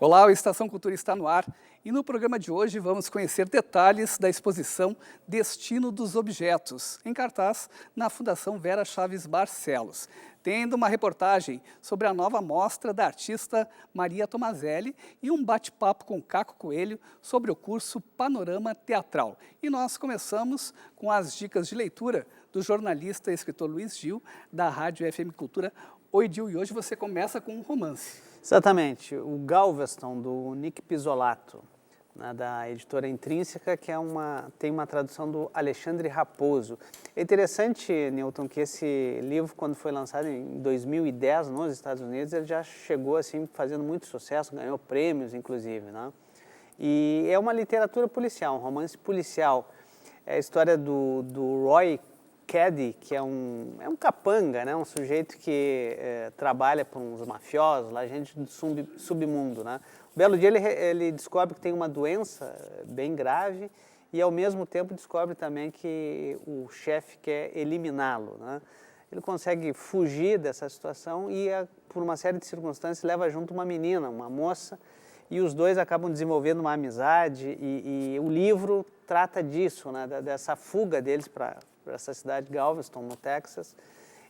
Olá, o Estação Cultura está no ar e no programa de hoje vamos conhecer detalhes da exposição Destino dos Objetos, em cartaz na Fundação Vera Chaves Barcelos, tendo uma reportagem sobre a nova mostra da artista Maria Tomazelli e um bate-papo com Caco Coelho sobre o curso Panorama Teatral. E nós começamos com as dicas de leitura do jornalista e escritor Luiz Gil, da Rádio FM Cultura. Oi, Gil, e hoje você começa com um romance. Exatamente, o Galveston, do Nick Pizzolato, né, da editora Intrínseca, que tem uma tradução do Alexandre Raposo. É interessante, Newton, que esse livro, quando foi lançado em 2010 nos Estados Unidos, ele já chegou assim, fazendo muito sucesso, ganhou prêmios, inclusive, né? E é uma literatura policial, um romance policial. É a história do Roy Caddy, que é um capanga, né? Um sujeito que trabalha para uns mafiosos, lá, gente do submundo, né? Um belo dia ele descobre que tem uma doença bem grave e, ao mesmo tempo, descobre também que o chefe quer eliminá-lo, né? Ele consegue fugir dessa situação e, por uma série de circunstâncias, leva junto uma menina, uma moça, e os dois acabam desenvolvendo uma amizade e o livro trata disso, né? Dessa fuga deles para essa cidade, Galveston, no Texas.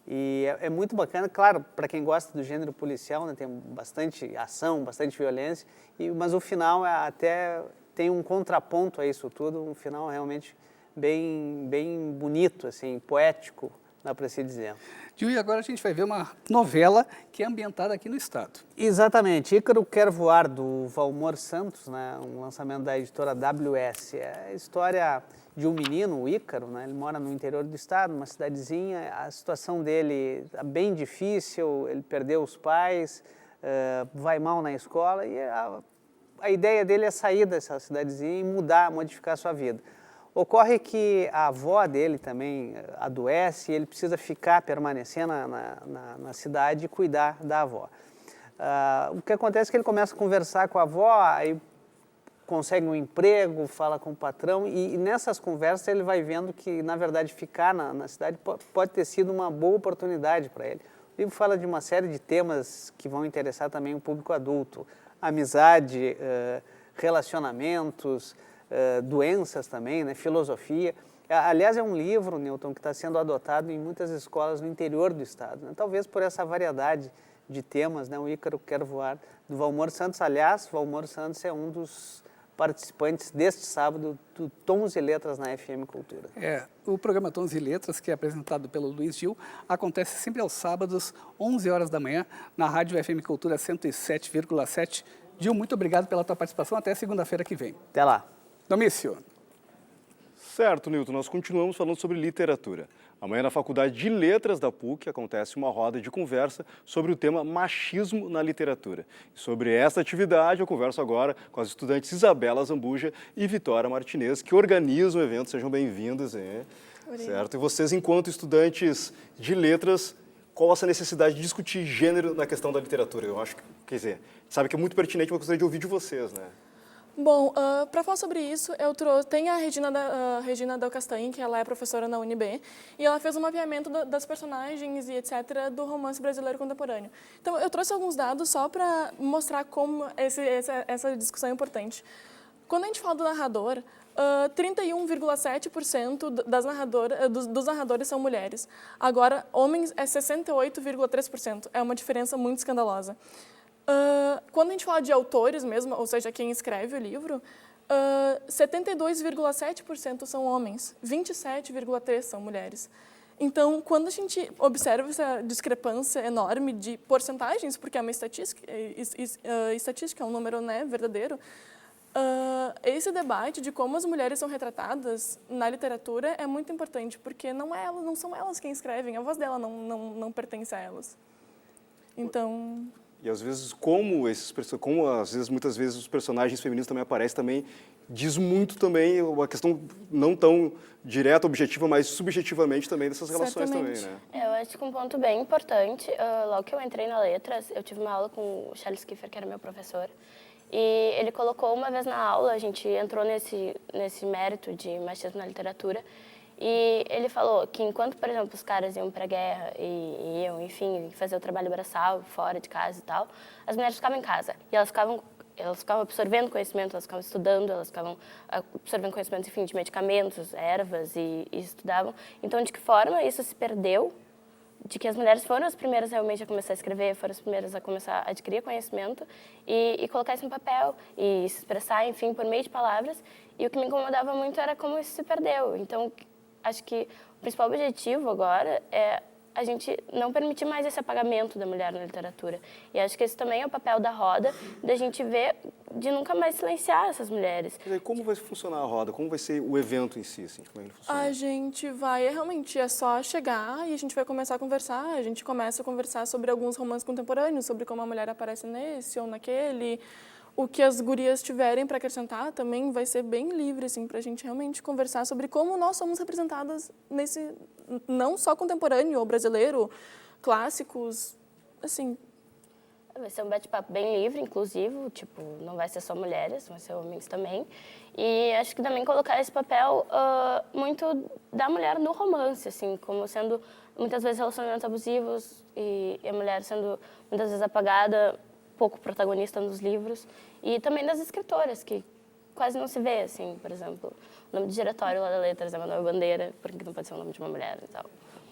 E é muito bacana, claro, para quem gosta do gênero policial, né, tem bastante ação, bastante violência, mas o final até tem um contraponto a isso tudo, um final realmente bem bonito, assim, poético, dá para se dizer. Gil, e agora a gente vai ver uma novela que é ambientada aqui no estado. Exatamente, Ícaro Quer Voar, do Valmor Santos, né, um lançamento da editora WS. É a história de um menino, o Ícaro, né, ele mora no interior do estado, numa cidadezinha, a situação dele é bem difícil, ele perdeu os pais, vai mal na escola e a ideia dele é sair dessa cidadezinha e modificar a sua vida. Ocorre que a avó dele também adoece e ele precisa permanecer na cidade e cuidar da avó. O que acontece é que ele começa a conversar com a avó, aí consegue um emprego, fala com o patrão e nessas conversas ele vai vendo que, na verdade, ficar na cidade pode ter sido uma boa oportunidade para ele. O livro fala de uma série de temas que vão interessar também o público adulto: amizade, relacionamentos, doenças também, né, filosofia. Aliás, é um livro, Newton, que está sendo adotado em muitas escolas no interior do estado, né? Talvez por essa variedade de temas, né? O Ícaro Quer Voar, do Valmor Santos. Aliás, Valmor Santos é um dos participantes deste sábado do Tons e Letras na FM Cultura. O programa Tons e Letras, que é apresentado pelo Luiz Gil, acontece sempre aos sábados, 11 horas da manhã, na Rádio FM Cultura 107,7. Gil, muito obrigado pela tua participação. Até segunda-feira que vem. Até lá. Domício. Certo, Newton, nós continuamos falando sobre literatura. Amanhã, na Faculdade de Letras da PUC, acontece uma roda de conversa sobre o tema machismo na literatura. E sobre essa atividade, eu converso agora com as estudantes Isabela Zambuja e Vitória Martinez, que organizam o evento. Sejam bem-vindas. Certo? E vocês, enquanto estudantes de letras, qual essa necessidade de discutir gênero na questão da literatura? Eu acho que, quer dizer, sabe que é muito pertinente, mas eu gostaria de ouvir de vocês, né? Bom, para falar sobre isso, tem a Regina Del Castanho, que ela é professora na UNB, e ela fez um mapeamento das personagens e etc. do romance brasileiro contemporâneo. Então, eu trouxe alguns dados só para mostrar como essa discussão é importante. Quando a gente fala do narrador, 31,7% dos narradores são mulheres. Agora, homens é 68,3%. É uma diferença muito escandalosa. Quando a gente fala de autores mesmo, ou seja, quem escreve o livro, 72,7% são homens, 27,3% são mulheres. Então, quando a gente observa essa discrepância enorme de porcentagens, porque é uma estatística é um número, né, verdadeiro, esse debate de como as mulheres são retratadas na literatura é muito importante, porque não são elas quem escrevem, a voz dela não pertence a elas. Então... E às vezes, muitas vezes os personagens femininos também aparecem, também diz muito também uma questão não tão direta, objetiva, mas subjetivamente também dessas relações também, né? Eu acho que um ponto bem importante, logo que eu entrei na Letras, eu tive uma aula com o Charles Kiefer, que era meu professor, e ele colocou uma vez na aula, a gente entrou nesse mérito de machismo na literatura, E ele falou que enquanto, por exemplo, os caras iam para a guerra e iam, enfim, fazer o trabalho braçal fora de casa e tal, as mulheres ficavam em casa. E elas ficavam elas ficavam absorvendo conhecimento, elas ficavam estudando, elas ficavam absorvendo conhecimento, enfim, de medicamentos, ervas e estudavam. Então, de que forma isso se perdeu? De que as mulheres foram as primeiras realmente a começar a escrever, foram as primeiras a começar a adquirir conhecimento e colocar isso no papel e se expressar, enfim, por meio de palavras. E o que me incomodava muito era como isso se perdeu. Então, acho que o principal objetivo agora é a gente não permitir mais esse apagamento da mulher na literatura. E acho que esse também é o papel da roda, da gente ver, de nunca mais silenciar essas mulheres. E aí, como vai funcionar a roda? Como vai ser o evento em si? Assim? Como é que ele funciona? A gente vai, realmente, é só chegar e a gente vai começar a conversar. A gente começa a conversar sobre alguns romances contemporâneos, sobre como a mulher aparece nesse ou naquele. O que as gurias tiverem para acrescentar também vai ser bem livre, assim, para a gente realmente conversar sobre como nós somos representadas nesse, não só contemporâneo ou brasileiro, clássicos, assim. Vai ser um bate-papo bem livre, inclusivo, tipo, não vai ser só mulheres, vai ser homens também. E acho que também colocar esse papel muito da mulher no romance, assim, como sendo muitas vezes relacionamentos abusivos e a mulher sendo muitas vezes apagada, pouco protagonista nos livros, e também das escritoras, que quase não se vê, assim, por exemplo, o nome de diretório lá da Letras é Manuel Bandeira, porque não pode ser o nome de uma mulher e tal.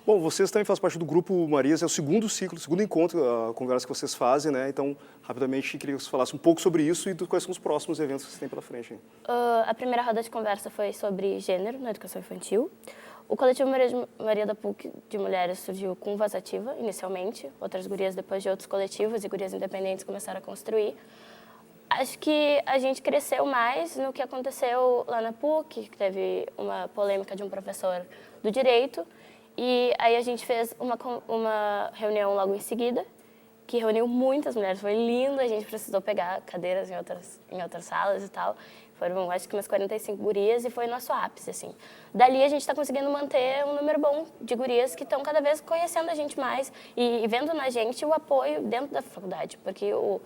Bom, vocês também fazem parte do Grupo Marias, é o segundo ciclo, o segundo encontro, a conversa que vocês fazem, né? Então, rapidamente, queria que você falasse um pouco sobre isso e quais são os próximos eventos que vocês têm pela frente. Hein? A primeira roda de conversa foi sobre gênero na educação infantil. O coletivo Maria da PUC de mulheres surgiu com Voz Ativa, inicialmente. Outras gurias, depois de outros coletivos e gurias independentes, começaram a construir. Acho que a gente cresceu mais no que aconteceu lá na PUC, que teve uma polêmica de um professor do direito. E aí a gente fez uma reunião logo em seguida, que reuniu muitas mulheres. Foi lindo, a gente precisou pegar cadeiras em outras salas e tal. Foram, acho que umas 45 gurias e foi nosso ápice, assim. Dali a gente está conseguindo manter um número bom de gurias que estão cada vez conhecendo a gente mais e vendo na gente o apoio dentro da faculdade, porque o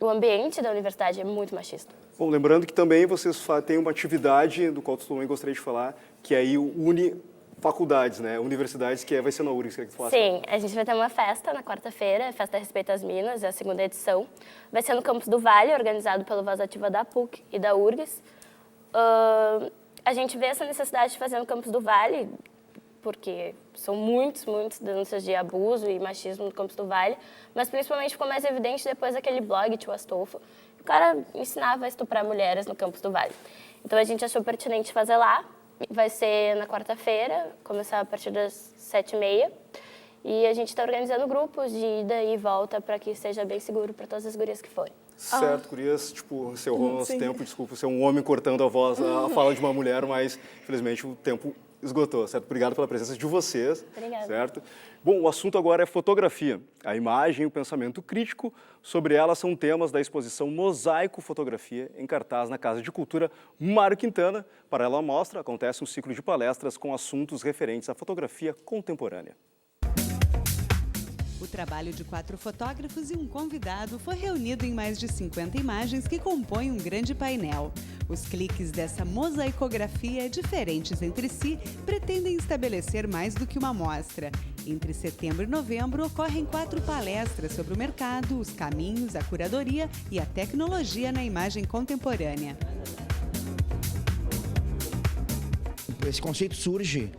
ambiente da universidade é muito machista. Bom, lembrando que também vocês têm uma atividade, do qual eu também gostaria de falar, que aí une faculdades, né? Universidades, que vai ser na URGS. Que tu Sim, a gente vai ter uma festa na quarta-feira, Festa Respeito às Minas, é a segunda edição. Vai ser no Campus do Vale, organizado pelo Voz Ativa da PUC e da URGS. A gente vê essa necessidade de fazer no Campus do Vale, porque são muitas denúncias de abuso e machismo no Campus do Vale, mas principalmente ficou mais evidente depois daquele blog, Tio Astolfo. O cara ensinava a estuprar mulheres no Campus do Vale. Então a gente achou pertinente fazer lá. Vai ser na quarta-feira, começar a partir das 7h30. E a gente está organizando grupos de ida e volta para que seja bem seguro para todas as gurias que forem. Certo, gurias, tipo, encerrou nosso tempo, desculpa ser um homem cortando a voz, a fala de uma mulher, mas infelizmente o tempo esgotou, certo? Obrigado pela presença de vocês. Obrigada. Certo? Bom, o assunto agora é fotografia. A imagem e o pensamento crítico sobre ela são temas da exposição Mosaico Fotografia, em cartaz na Casa de Cultura Mário Quintana. Para ela mostra, acontece um ciclo de palestras com assuntos referentes à fotografia contemporânea. O trabalho de 4 fotógrafos e um convidado foi reunido em mais de 50 imagens que compõem um grande painel. Os cliques dessa mosaicografia, diferentes entre si, pretendem estabelecer mais do que uma mostra. Entre setembro e novembro ocorrem 4 palestras sobre o mercado, os caminhos, a curadoria e a tecnologia na imagem contemporânea. Esse conceito surge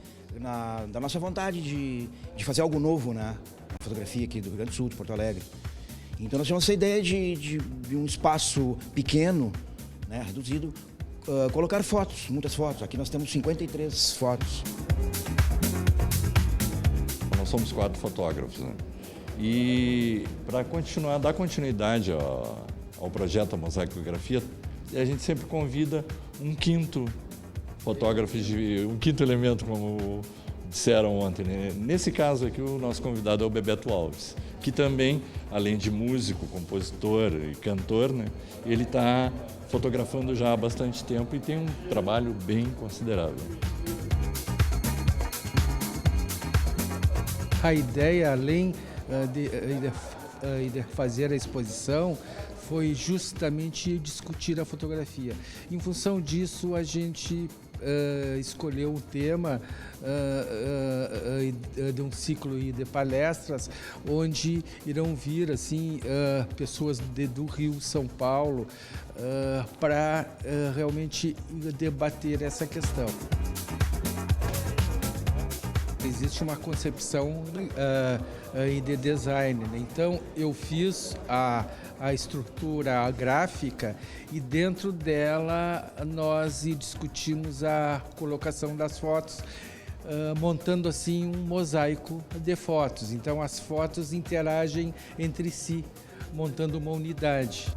da nossa vontade de fazer algo novo, né? Fotografia aqui do Rio Grande do Sul, de Porto Alegre. Então nós tínhamos essa ideia de um espaço pequeno, né, reduzido, colocar fotos, muitas fotos. Aqui nós temos 53 fotos. Nós somos 4 fotógrafos, né? E para dar continuidade ao projeto da mosaicografia, a gente sempre convida um quinto fotógrafo, um quinto elemento, como disseram ontem, né? Nesse caso aqui, o nosso convidado é o Bebeto Alves, que também, além de músico, compositor e cantor, né, ele está fotografando já há bastante tempo e tem um trabalho bem considerável. A ideia, além de fazer a exposição, foi justamente discutir a fotografia. Em função disso, a gente escolheu um tema de um ciclo de palestras onde irão vir assim pessoas do Rio, São Paulo, para realmente debater essa questão. Existe uma concepção de design, né? Então eu fiz a estrutura gráfica e dentro dela nós discutimos a colocação das fotos, montando assim um mosaico de fotos. Então as fotos interagem entre si, montando uma unidade.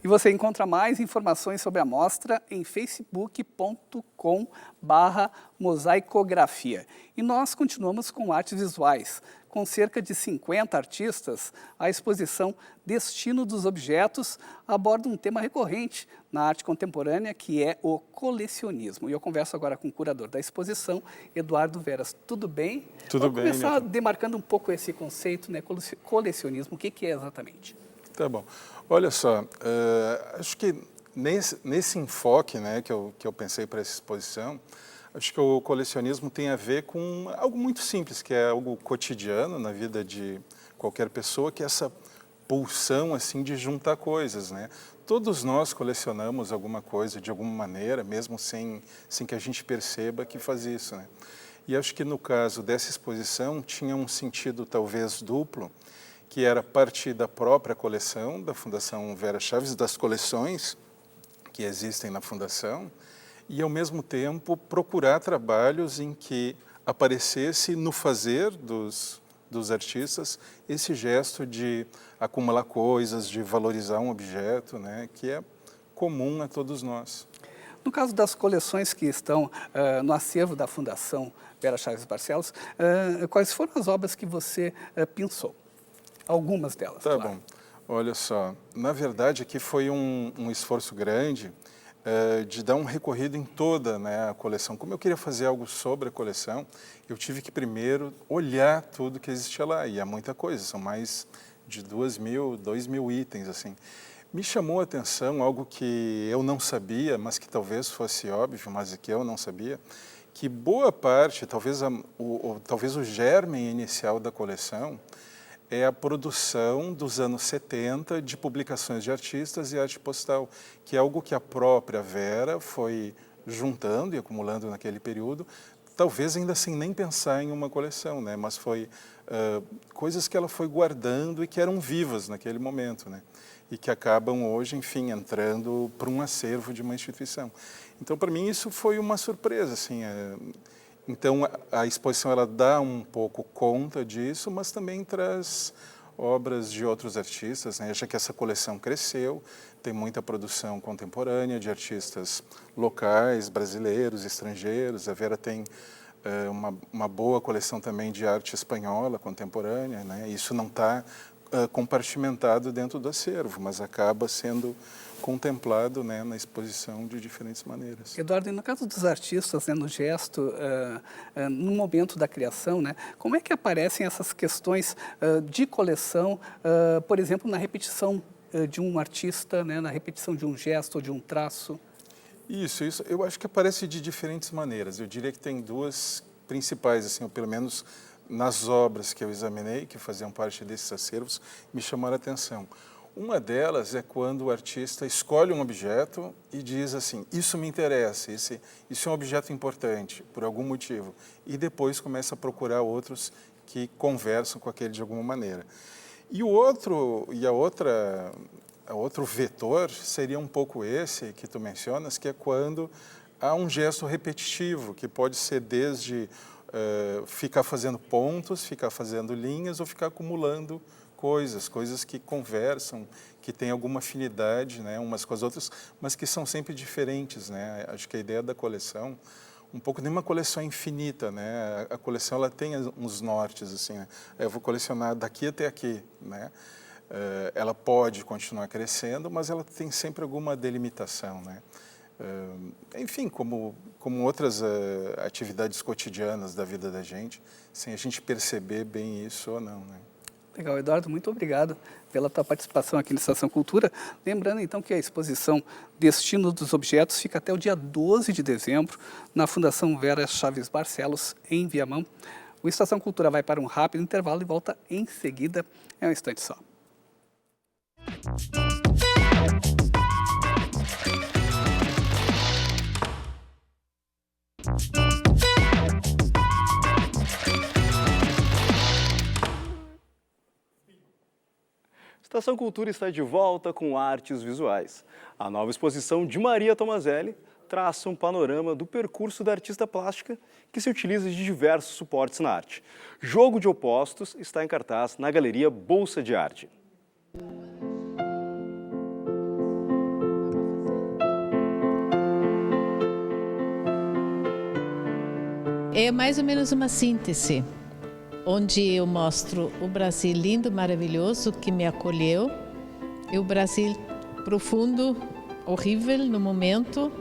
E você encontra mais informações sobre a mostra em facebook.com/mosaicografia. E nós continuamos com artes visuais. Com cerca de 50 artistas, a exposição Destino dos Objetos aborda um tema recorrente na arte contemporânea, que é o colecionismo. E eu converso agora com o curador da exposição, Eduardo Veras. Tudo bem? Tudo bem, Vamos começar Newton. demarcando um pouco esse conceito, né? Colecionismo, o que é exatamente? Tá bom. Olha só, acho que nesse enfoque, né, que eu pensei para essa exposição, acho que o colecionismo tem a ver com algo muito simples, que é algo cotidiano na vida de qualquer pessoa, que é essa pulsão assim de juntar coisas, né? Todos nós colecionamos alguma coisa de alguma maneira, mesmo sem que a gente perceba que faz isso, né? E acho que no caso dessa exposição tinha um sentido talvez duplo, que era partir da própria coleção da Fundação Vera Chaves, das coleções que existem na Fundação, e ao mesmo tempo procurar trabalhos em que aparecesse no fazer dos artistas esse gesto de acumular coisas, de valorizar um objeto, né, que é comum a todos nós. No caso das coleções que estão no acervo da Fundação Vera Chaves Barcelos, quais foram as obras que você pensou? Algumas delas, Tá claro. bom. Olha só, na verdade aqui foi um esforço grande de dar um recorrido em toda, né, a coleção. Como eu queria fazer algo sobre a coleção, eu tive que primeiro olhar tudo que existia lá, e há muita coisa, são mais de 2.000 itens, assim. Me chamou a atenção algo que eu não sabia, mas que talvez fosse óbvio, mas que eu não sabia, que boa parte, talvez o germe inicial da coleção, é a produção dos anos 70 de publicações de artistas e arte postal, que é algo que a própria Vera foi juntando e acumulando naquele período, talvez ainda sem nem pensar em uma coleção, né? Mas foi coisas que ela foi guardando e que eram vivas naquele momento, né? E que acabam hoje, enfim, entrando para um acervo de uma instituição. Então, para mim, isso foi uma surpresa, assim. Então, a exposição ela dá um pouco conta disso, mas também traz obras de outros artistas, né? Já que essa coleção cresceu, tem muita produção contemporânea de artistas locais, brasileiros, estrangeiros. A Vera tem uma boa coleção também de arte espanhola contemporânea, né? Isso não está compartimentado dentro do acervo, mas acaba sendo contemplado, né, na exposição de diferentes maneiras. Eduardo, e no caso dos artistas, né, no gesto, no momento da criação, né, como é que aparecem essas questões de coleção, por exemplo, na repetição de um artista, né, na repetição de um gesto ou de um traço? Isso, eu acho que aparece de diferentes maneiras. Eu diria que tem duas principais, assim, ou pelo menos nas obras que eu examinei, que faziam parte desses acervos, me chamaram a atenção. Uma delas é quando o artista escolhe um objeto e diz assim, isso me interessa, isso é um objeto importante, por algum motivo, e depois começa a procurar outros que conversam com aquele de alguma maneira. E o outro vetor seria um pouco esse que tu mencionas, que é quando há um gesto repetitivo, que pode ser desde ficar fazendo pontos, ficar fazendo linhas ou ficar acumulando coisas que conversam, que têm alguma afinidade, né, umas com as outras, mas que são sempre diferentes, né? Acho que a ideia da coleção, um pouco de uma coleção infinita, né? A coleção ela tem uns nortes, assim, né? Eu vou colecionar daqui até aqui, né? Ela pode continuar crescendo, mas ela tem sempre alguma delimitação, né? Enfim, como outras atividades cotidianas da vida da gente, sem a gente perceber bem isso ou não, né? Legal, Eduardo, muito obrigado pela tua participação aqui na Estação Cultura. Lembrando, então, que a exposição Destino dos Objetos fica até o dia 12 de dezembro na Fundação Vera Chaves Barcelos, em Viamão. O Estação Cultura vai para um rápido intervalo e volta em seguida. É um instante só. Estação Cultura está de volta com artes visuais. A nova exposição de Maria Tomazelli traça um panorama do percurso da artista plástica que se utiliza de diversos suportes na arte. Jogo de Opostos está em cartaz na Galeria Bolsa de Arte. É mais ou menos uma síntese, onde eu mostro o Brasil lindo, maravilhoso, que me acolheu, e o Brasil profundo, horrível no momento,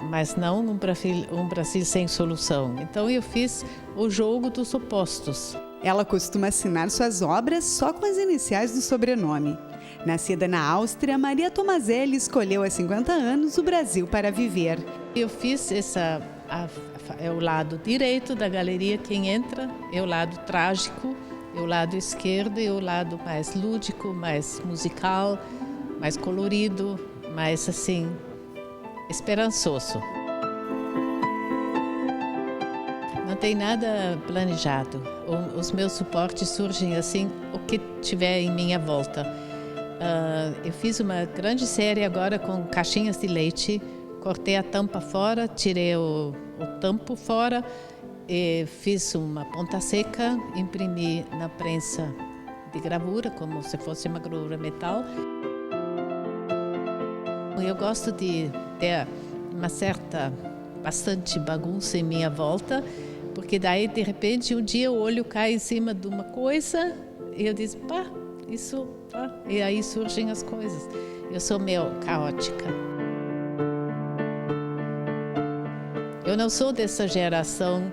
mas não um Brasil sem solução. Então eu fiz o jogo dos opostos. Ela costuma assinar suas obras só com as iniciais do sobrenome. Nascida na Áustria, Maria Tomazelli escolheu há 50 anos o Brasil para viver. Eu fiz é o lado direito da galeria, quem entra, é o lado trágico, é o lado esquerdo, é o lado mais lúdico, mais musical, mais colorido, mais assim, esperançoso. Não tem nada planejado. Os meus suportes surgem assim, o que tiver em minha volta. Eu fiz uma grande série agora com caixinhas de leite, cortei a tampa fora, tirei o tampo fora, e fiz uma ponta seca, imprimi na prensa de gravura, como se fosse uma gravura metal. Eu gosto de ter bastante bagunça em minha volta, porque daí, de repente, um dia o olho cai em cima de uma coisa e eu disse, e aí surgem as coisas. Eu sou meio caótica. Eu não sou dessa geração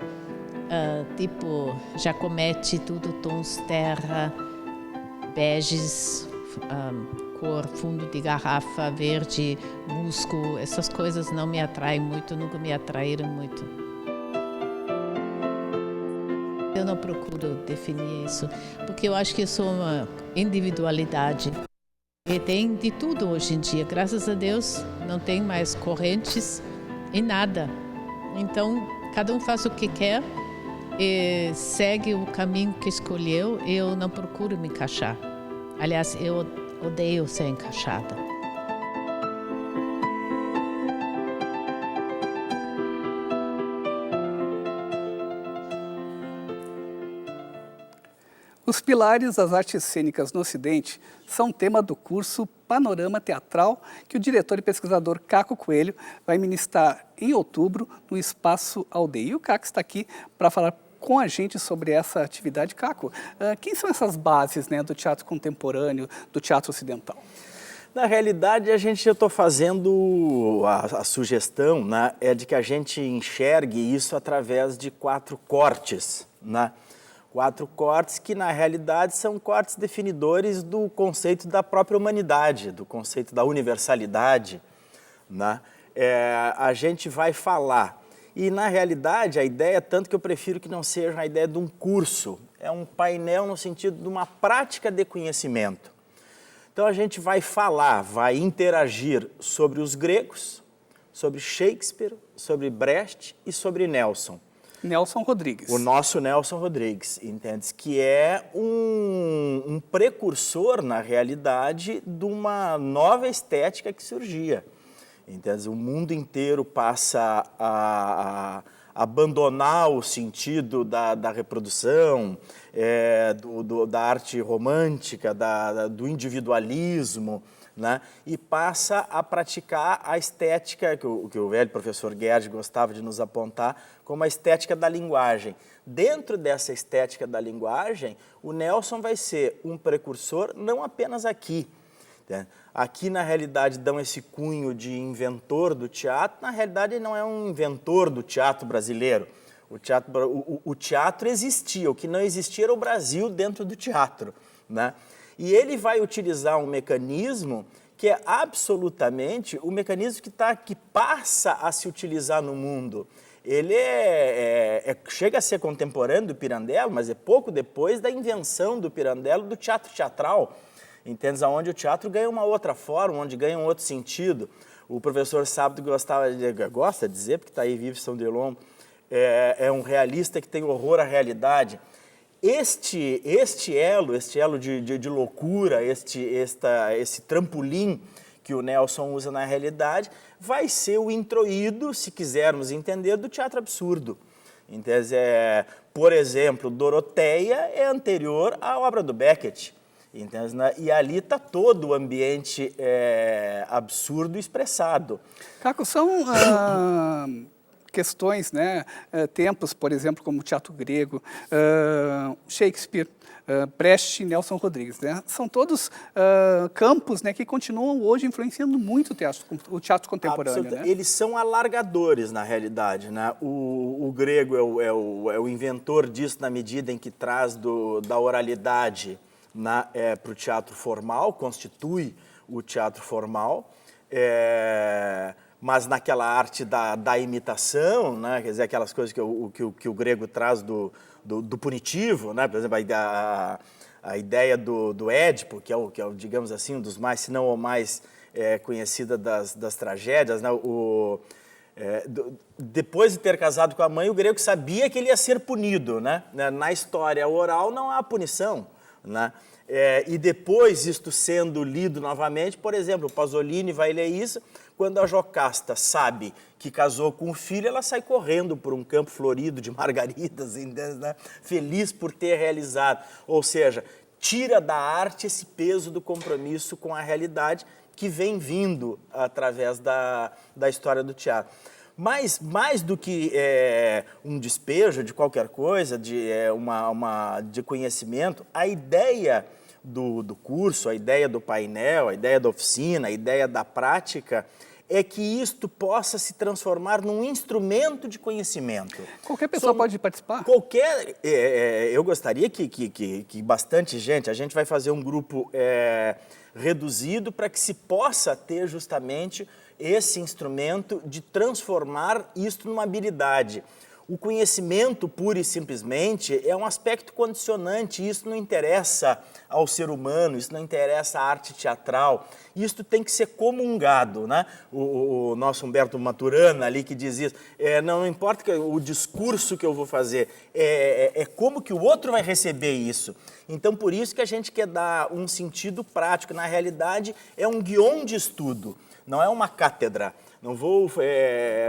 tipo Giacometti, tudo tons terra, beges, cor fundo de garrafa, verde, musgo. Essas coisas não me atraem muito, nunca me atraíram muito. Eu não procuro definir isso, porque eu acho que eu sou uma individualidade. E tem de tudo hoje em dia, graças a Deus, não tem mais correntes em nada. Então, cada um faz o que quer e segue o caminho que escolheu. Eu não procuro me encaixar. Aliás, eu odeio ser encaixada. Os pilares das artes cênicas no Ocidente são tema do curso Panorama Teatral, que o diretor e pesquisador Caco Coelho vai ministrar em outubro no Espaço Aldeia. E o Caco está aqui para falar com a gente sobre essa atividade. Caco, quem são essas bases, né, do teatro contemporâneo, do teatro ocidental? Na realidade, eu estou fazendo a sugestão, né, é de que a gente enxergue isso através de 4 cortes, né? 4 cortes que, na realidade, são cortes definidores do conceito da própria humanidade, do conceito da universalidade, né? A gente vai falar. E, na realidade, a ideia, tanto que eu prefiro que não seja a ideia de um curso, é um painel no sentido de uma prática de conhecimento. Então, a gente vai falar, vai interagir sobre os gregos, sobre Shakespeare, sobre Brecht e sobre Nelson. Nelson Rodrigues. O nosso Nelson Rodrigues, entende? Que é um precursor, na realidade, de uma nova estética que surgia. Entende? O mundo inteiro passa a abandonar o sentido da reprodução, da arte romântica, do individualismo, né? E passa a praticar a estética que o velho professor Gerd gostava de nos apontar como a estética da linguagem. Dentro dessa estética da linguagem, o Nelson vai ser um precursor não apenas aqui. Né? Aqui, na realidade, dão esse cunho de inventor do teatro. Na realidade, ele não é um inventor do teatro brasileiro. O teatro existia, o que não existia era o Brasil dentro do teatro, né? E ele vai utilizar um mecanismo que é absolutamente o mecanismo que passa a se utilizar no mundo. Ele chega a ser contemporâneo do Pirandello, mas é pouco depois da invenção do Pirandello do teatro teatral, entende? Onde o teatro ganha uma outra forma, onde ganha um outro sentido. O professor Sábado gosta de dizer, porque está aí vivo São Delombo, é um realista que tem horror à realidade. Este elo de loucura, esse trampolim que o Nelson usa na realidade, vai ser o introído, se quisermos entender, do teatro absurdo. Entende? Por exemplo, Doroteia é anterior à obra do Beckett. Entende? E ali está todo o ambiente absurdo expressado. Caco, são questões, né? Tempos, por exemplo, como o teatro grego, Shakespeare, Brecht e Nelson Rodrigues, né? São todos campos, né, que continuam hoje influenciando muito o teatro contemporâneo. Né? Eles são alargadores, na realidade. Né? O grego é o inventor disso na medida em que traz da oralidade para o teatro formal, constitui o teatro formal, mas naquela arte da imitação, né? Quer dizer, aquelas coisas que o grego traz do punitivo, né? Por exemplo, a ideia do Édipo, que é, digamos assim, um dos mais, se não o mais conhecida das tragédias, né? Depois de ter casado com a mãe, o grego sabia que ele ia ser punido, né? Na história oral não há punição, né? E depois, isto sendo lido novamente, por exemplo, o Pasolini vai ler isso, quando a Jocasta sabe que casou com o filho, ela sai correndo por um campo florido de margaridas, né? Feliz por ter realizado. Ou seja, tira da arte esse peso do compromisso com a realidade que vem vindo através da história do teatro. Mas, mais do que um despejo de qualquer coisa, de conhecimento, a ideia do curso, a ideia do painel, a ideia da oficina, a ideia da prática, é que isto possa se transformar num instrumento de conhecimento. Qualquer pessoa pode participar? Eu gostaria que bastante gente, a gente vai fazer um grupo reduzido para que se possa ter justamente esse instrumento de transformar isto numa habilidade. O conhecimento, pura e simplesmente, é um aspecto condicionante, isso não interessa ao ser humano, isso não interessa à arte teatral, isso tem que ser comungado, né? O nosso Humberto Maturana ali que diz isso, não importa o discurso que eu vou fazer, é como que o outro vai receber isso. Então, por isso que a gente quer dar um sentido prático, na realidade é um guion de estudo, não é uma cátedra. Não vou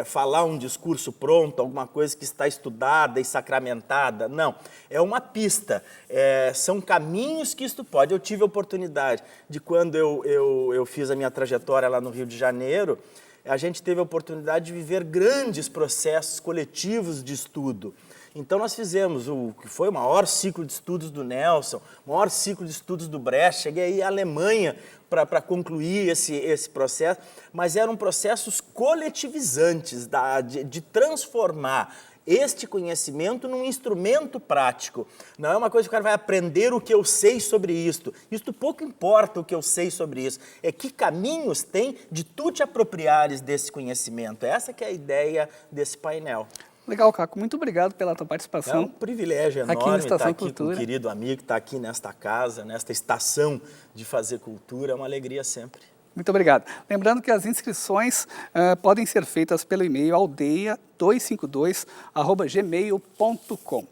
falar um discurso pronto, alguma coisa que está estudada e sacramentada, não. É uma pista, são caminhos que isto pode. Eu tive a oportunidade de, quando eu fiz a minha trajetória lá no Rio de Janeiro, a gente teve a oportunidade de viver grandes processos coletivos de estudo. Então, nós fizemos o que foi o maior ciclo de estudos do Nelson, o maior ciclo de estudos do Brecht. Cheguei aí à Alemanha para concluir esse processo, mas eram processos coletivizantes de transformar este conhecimento num instrumento prático. Não é uma coisa que o cara vai aprender o que eu sei sobre isto. Isto pouco importa o que eu sei sobre isso. É que caminhos tem de tu te apropriares desse conhecimento. Essa que é a ideia desse painel. Legal, Caco. Muito obrigado pela tua participação. É um privilégio enorme estar aqui com um querido amigo, estar aqui nesta casa, nesta estação de fazer cultura. É uma alegria sempre. Muito obrigado. Lembrando que as inscrições podem ser feitas pelo e-mail aldeia252@gmail.com.